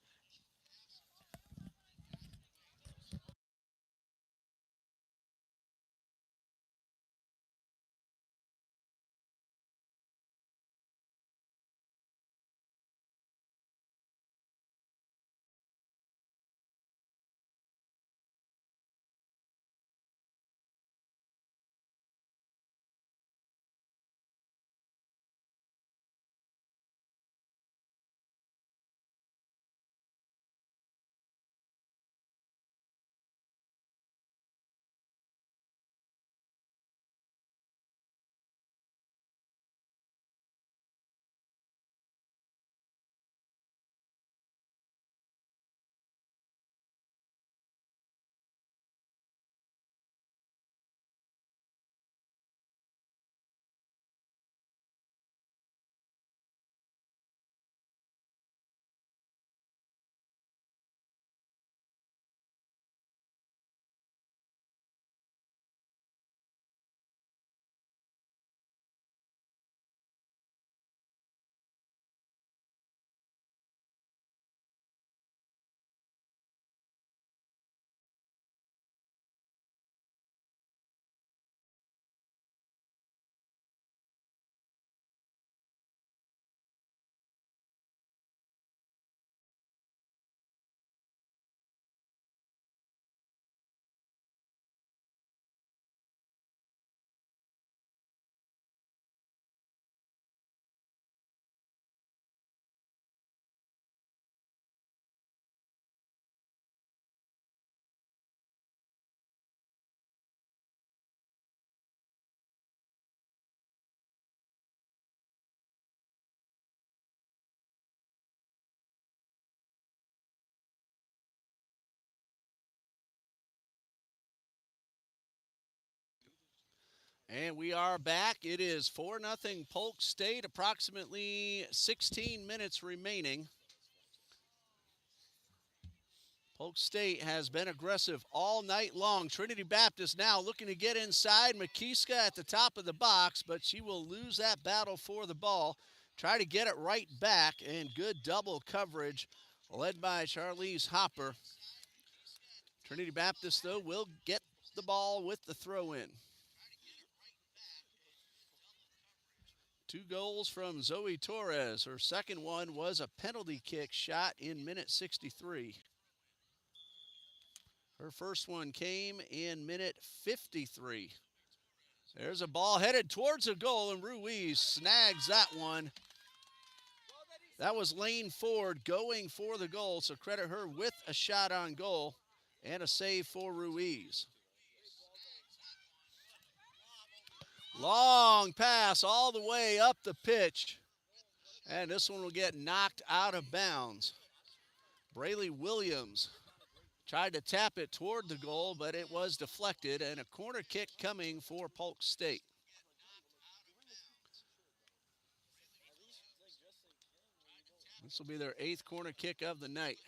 And we are back. It is 4-0 Polk State, approximately 16 minutes remaining. Polk State has been aggressive all night long. Trinity Baptist now looking to get inside. Makiska at the top of the box, but she will lose that battle for the ball. Try to get it right back, and good double coverage led by Charlize Hopper. Trinity Baptist, though, will get the ball with the throw in. 2 goals from Zoe Torres. Her second one was a penalty kick shot in minute 63. Her first one came in minute 53. There's a ball headed towards the goal, and Ruiz snags that one. That was Lane Ford going for the goal, so credit her with a shot on goal and a save for Ruiz. Long pass all the way up the pitch, and this one will get knocked out of bounds. Braylee Williams tried to tap it toward the goal, but it was deflected, and a corner kick coming for Polk State. This will be their 8th corner kick of the night.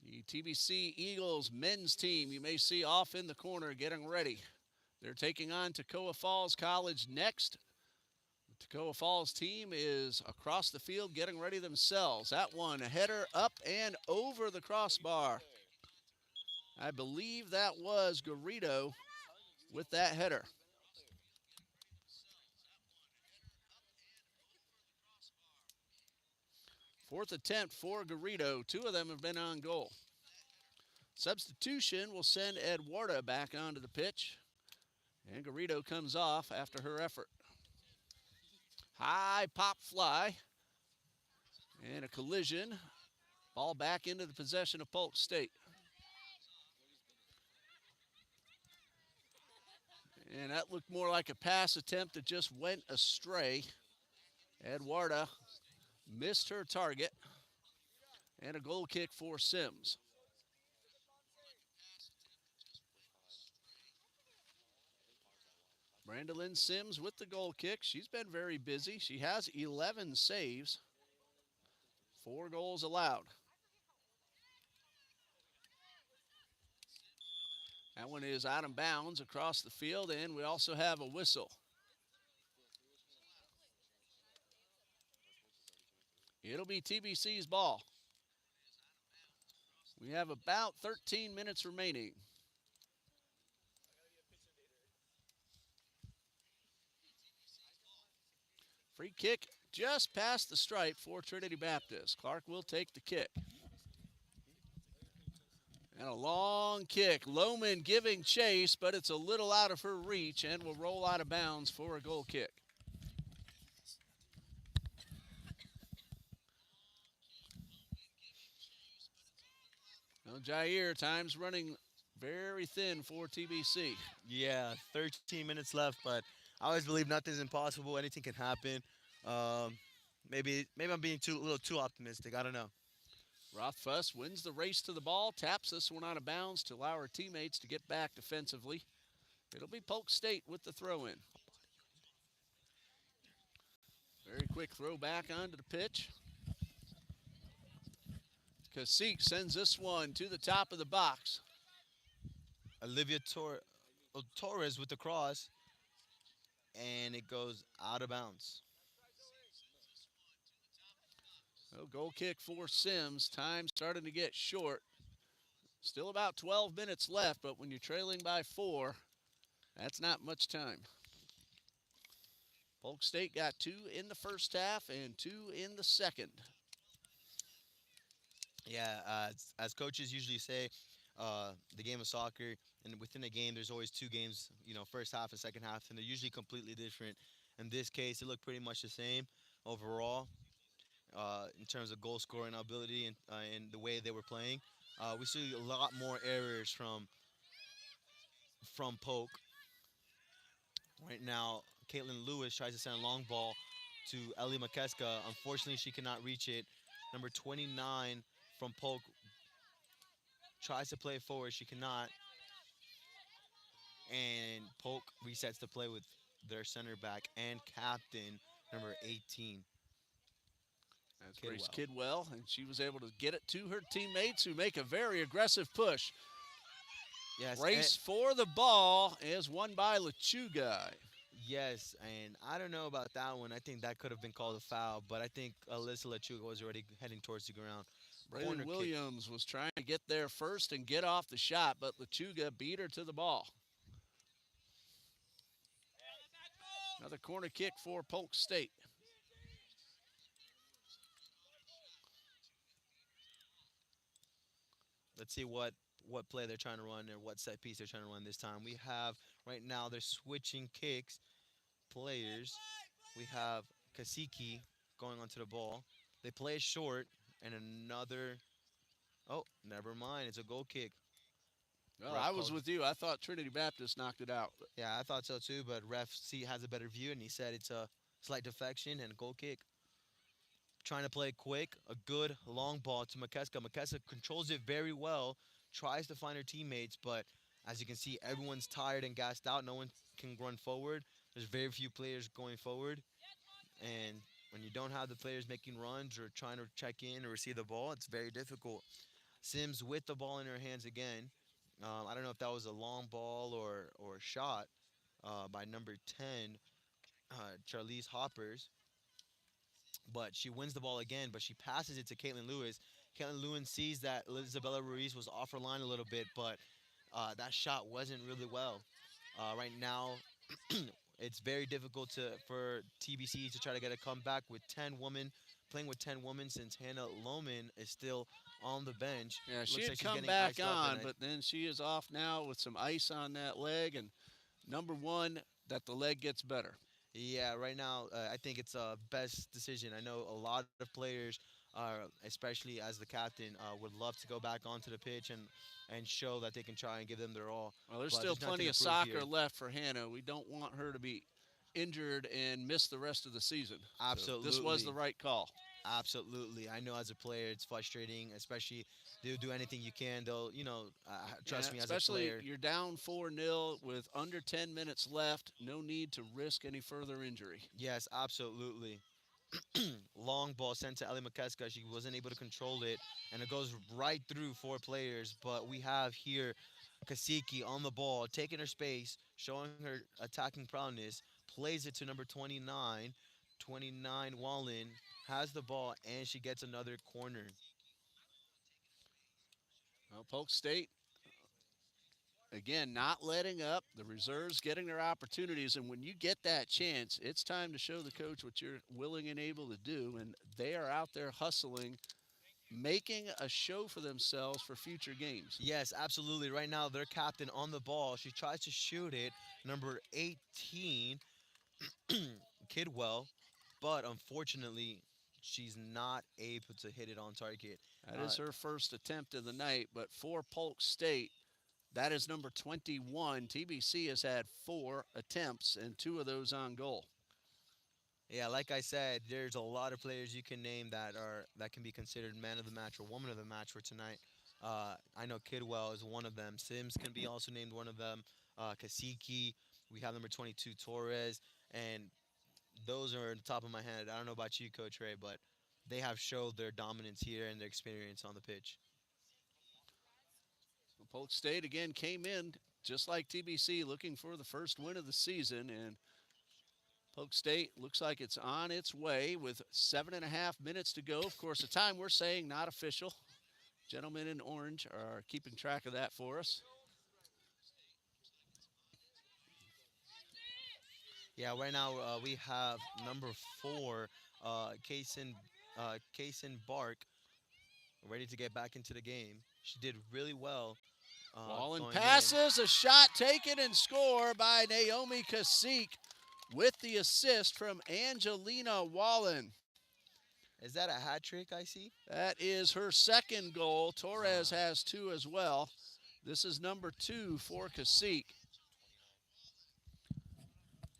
The TBC Eagles men's team you may see off in the corner getting ready. They're taking on Toccoa Falls College next. The Toccoa Falls team is across the field getting ready themselves. That one, a header up and over the crossbar. I believe that was Garrido with that header. Fourth attempt for Garrido. Two of them have been on goal. Substitution will send Eduarda back onto the pitch. And Garrido comes off after her effort. High pop fly. And a collision. Ball back into the possession of Polk State. And that looked more like a pass attempt that just went astray. Eduarda missed her target. And a goal kick for Sims. Brandolyn Sims with the goal kick. She's been very busy. She has 11 saves, 4 goals allowed. That one is out of bounds across the field, and we also have a whistle. It'll be TBC's ball. We have about 13 minutes remaining. Free kick just past the stripe for Trinity Baptist. Clark will take the kick. And a long kick. Lohman giving chase, but it's a little out of her reach and will roll out of bounds for a goal kick. Well, Jair, time's running very thin for TBC. Yeah, 13 minutes left, but I always believe nothing's impossible. Anything can happen. Um, maybe I'm being a little too optimistic. I don't know. Rothfuss wins the race to the ball, taps this one out of bounds to allow her teammates to get back defensively. It'll be Polk State with the throw in. Very quick throw back onto the pitch. Cacique sends this one to the top of the box. Torres with the cross, and it goes out of bounds. So goal kick for Sims. Time starting to get short. Still about 12 minutes left, but when you're trailing by 4, that's not much time. Polk State got 2 in the first half and 2 in the second. Yeah, as coaches usually say, the game of soccer, and within a game, there's always two games, first half and second half, and they're usually completely different. In this case, it looked pretty much the same overall in terms of goal scoring ability and the way they were playing. We see a lot more errors from Polk. Right now, Caitlin Lewis tries to send a long ball to Ellie McKeska. Unfortunately, she cannot reach it. Number 29 from Polk tries to play forward. She cannot. And Polk resets the play with their center back and captain, number 18. That's Grace Kidwell. Kidwell, and she was able to get it to her teammates who make a very aggressive push. Yes, Race for the ball is won by Lechuga. yes, and I don't know about that one. I think that could have been called a foul, but I think Alyssa Lechuga was already heading towards the ground. Braylon Corner kick. Williams was trying to get there first and get off the shot, but Lechuga beat her to the ball. Another corner kick for Polk State. Let's see what play they're trying to run or what set piece they're trying to run this time. We have right now they're switching kicks players. We have Kasiki going onto the ball. They play it short and another. Oh, never mind. It's a goal kick. Well, Ref I was called. with you. I thought Trinity Baptist knocked it out. Yeah, I thought so too, but ref has a better view and he said it's a slight deflection and a goal kick. Trying to play quick, a good long ball to McKeska. McKeska controls it very well, tries to find her teammates, but as you can see, everyone's tired and gassed out. No one can run forward. There's very few players going forward, and when you don't have the players making runs or trying to check in or receive the ball, it's very difficult. Sims with the ball in her hands again. I don't know if that was a long ball or a shot by number 10, Charlize Hoppers. But she wins the ball again, but she passes it to Caitlin Lewis. Caitlin Lewis sees that Isabella Ruiz was off her line a little bit, but that shot wasn't really well. Right now, it's very difficult for TBC to try to get a comeback with 10 women playing with 10 women since Hannah Lohman is still on the bench. Yeah, she Looks had like she's come getting back iced up, and on, but then she is off now with some ice on that leg. And number one, that the leg gets better. yeah, right now I think it's a best decision. I know a lot of players are, especially as the captain, would love to go back onto the pitch and show that they can try and give them their all, Well, there's but still there's nothing plenty to of prove here. soccer left for Hannah. We don't want her to be injured and miss the rest of the season. So this was the Absolutely. right call. Absolutely. I know as a player it's frustrating, especially they'll do anything you can. They'll, Yeah, trust me as a especially player. you're down 4-0 with under 10 minutes left. No need to risk any further injury. Yes, absolutely. Long ball sent to Ali McKeska. She wasn't able to control it, and it goes right through four players. But we have here Kasiki on the ball, taking her space, showing her attacking prowess, plays it to number 29. 29 Wallen has the ball, and she gets another corner. Well, Polk State, again, not letting up. The reserves getting their opportunities. And when you get that chance, it's time to show the coach what you're willing and able to do. And they are out there hustling, making a show for themselves for future games. Yes, absolutely. Right now, their captain on the ball. She tries to shoot it. Number 18, Kidwell, but unfortunately, she's not able to hit it on target. That Uh, is her first attempt of the night. But for Polk State, that is number 21. TBC has had 4 attempts and 2 of those on goal. yeah, like I said, there's a lot of players you can name that can be considered man of the match or woman of the match for tonight. I know Kidwell is one of them. Sims can be also named one of them. Kasiki, we have number 22 Torres, and those are on the top of my head. I don't know about you, Coach Ray, but they have showed their dominance here and their experience on the pitch. Polk State again came in just like TBC looking for the first win of the season. And Polk State looks like it's on its way with 7.5 minutes to go. Of course, the time we're saying not official. Gentlemen in orange are keeping track of that for us. Yeah, right now we have number 4, Kaysen Bark, ready to get back into the game. She did really well Wallen going in. passes, a shot taken and score by Naomi Kasik with the assist from Angelina Wallen. Is that a hat trick I see? That is her second goal. Torres Uh, has 2 as well. This is number 2 for Kasik.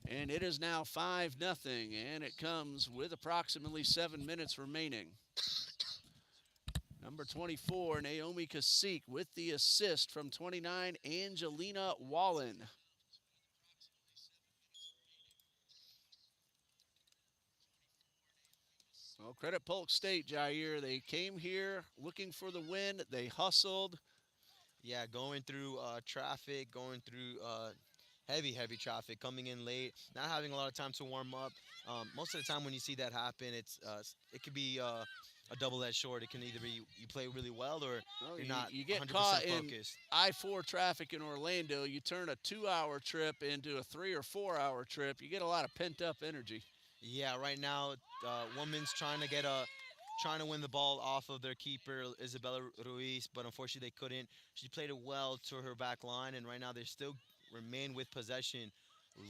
And it is now 5-0, and it comes with approximately 7 minutes remaining. Number 24, Naomi Kasik with the assist from 29, Angelina Wallen. Well, credit Polk State, Jair. They came here looking for the win. They hustled. yeah, going through traffic, going through heavy traffic, coming in late, not having a lot of time to warm up. Most of the time when you see that happen, it could be a double-edged sword. It can either be you play really well or Well, you're you, not you get caught 100% in focused. I-4 traffic in Orlando. You turn a 2-hour trip into a 3 or 4 hour trip. You get a lot of pent-up energy. Yeah, right now, women's trying to win the ball off of their keeper Isabella Ruiz, but unfortunately they couldn't. She played it well to her back line, and right now they still remain with possession,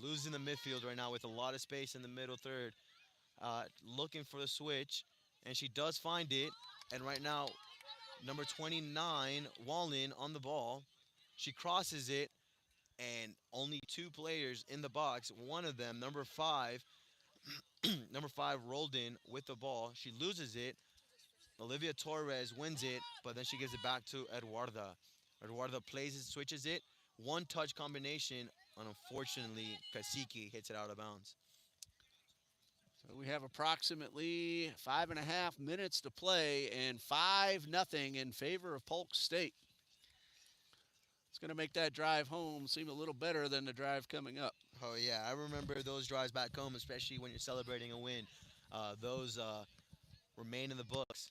losing the midfield right now with a lot of space in the middle third, looking for the switch, and she does find it. And right now, number 29 Wallen on the ball, she crosses it, and only 2 players in the box. One of them, number 5, number 5 rolled in with the ball. She loses it. Olivia Torres wins it, but then she gives it back to Eduarda. Eduarda plays it, switches it. One touch combination, and unfortunately, Kasiki hits it out of bounds. So we have approximately 5.5 minutes to play, and 5-0 in favor of Polk State. It's going to make that drive home seem a little better than the drive coming up. Oh, yeah, I remember those drives back home, especially when you're celebrating a win. Those remain in the books.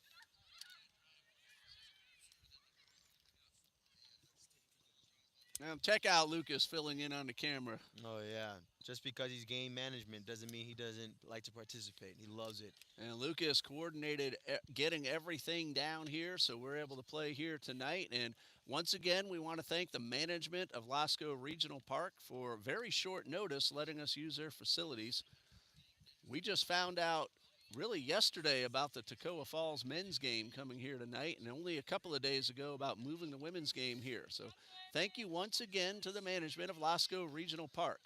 Check out Lucas filling in on the camera. Oh yeah, just because he's game management doesn't mean he doesn't like to participate. He loves it. And Lucas coordinated getting everything down here, so we're able to play here tonight. And once again, we want to thank the management of Lasco Regional Park for very short notice letting us use their facilities. We just found out really yesterday about the Toccoa Falls men's game coming here tonight, and only a couple of days ago about moving the women's game here. So thank you once again to the management of Lasco Regional Park.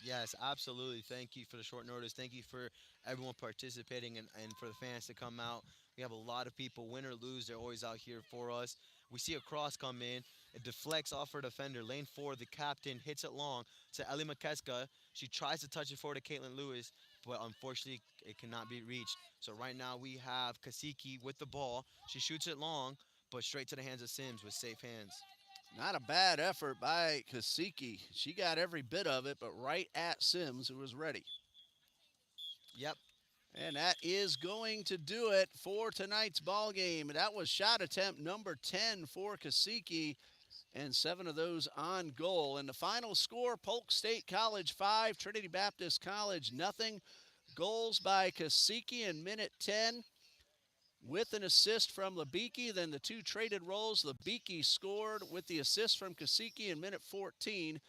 Yes, absolutely. Thank you for the short notice. Thank you for everyone participating and for the fans to come out. We have a lot of people, win or lose, they're always out here for us. We see a cross come in. It deflects off our defender. Lane 4, the captain, hits it long to Ellie McKeska. She tries to touch it forward to Caitlin Lewis, but unfortunately, it cannot be reached. So right now, we have Kasiki with the ball. She shoots it long, but straight to the hands of Sims with safe hands. Not a bad effort by Kasiki. She got every bit of it, but right at Sims, who was ready. Yep. And that is going to do it for tonight's ball game. That was shot attempt number 10 for Kasiki, and 7 of those on goal. And the final score, Polk State College 5, Trinity Baptist College nothing. Goals by Kasiki in minute 10 with an assist from Labiki. Then the two traded roles. Labiki scored with the assist from Kasiki in minute 14.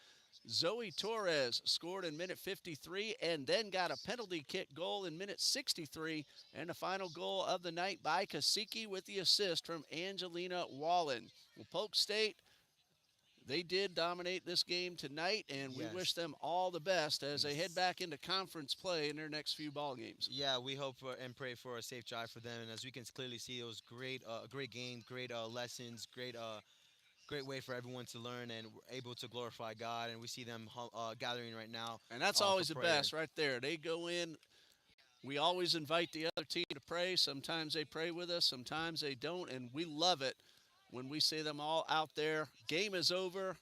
Zoe Torres scored in minute 53 and then got a penalty kick goal in minute 63. And the final goal of the night by Kasiki with the assist from Angelina Wallen. Well, Polk State, they did dominate this game tonight, and we wish Yes. them all the best as they head back into conference play in their next few ball games. Yeah, we hope and pray for a safe drive for them. And as we can clearly see, it was great game, great lessons, great way for everyone to learn and able to glorify God. And we see them gathering right now And that's for always the prayer. best right there. They go in. We always invite the other team to pray. Sometimes they pray with us, sometimes they don't, and we love it when we see them all out there. Game is over.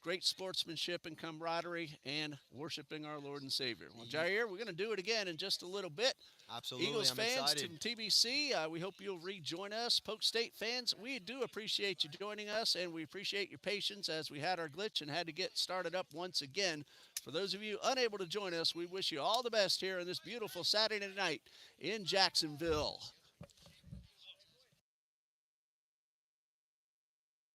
Great sportsmanship and camaraderie and worshiping our Lord and Savior. Well, Jair, we're going to do it again in just a little bit. Absolutely, Eagles I'm fans excited. from TBC, we hope you'll rejoin us. Polk State fans, we do appreciate you joining us, and we appreciate your patience as we had our glitch and had to get started up once again. For those of you unable to join us, we wish you all the best here on this beautiful Saturday night in Jacksonville.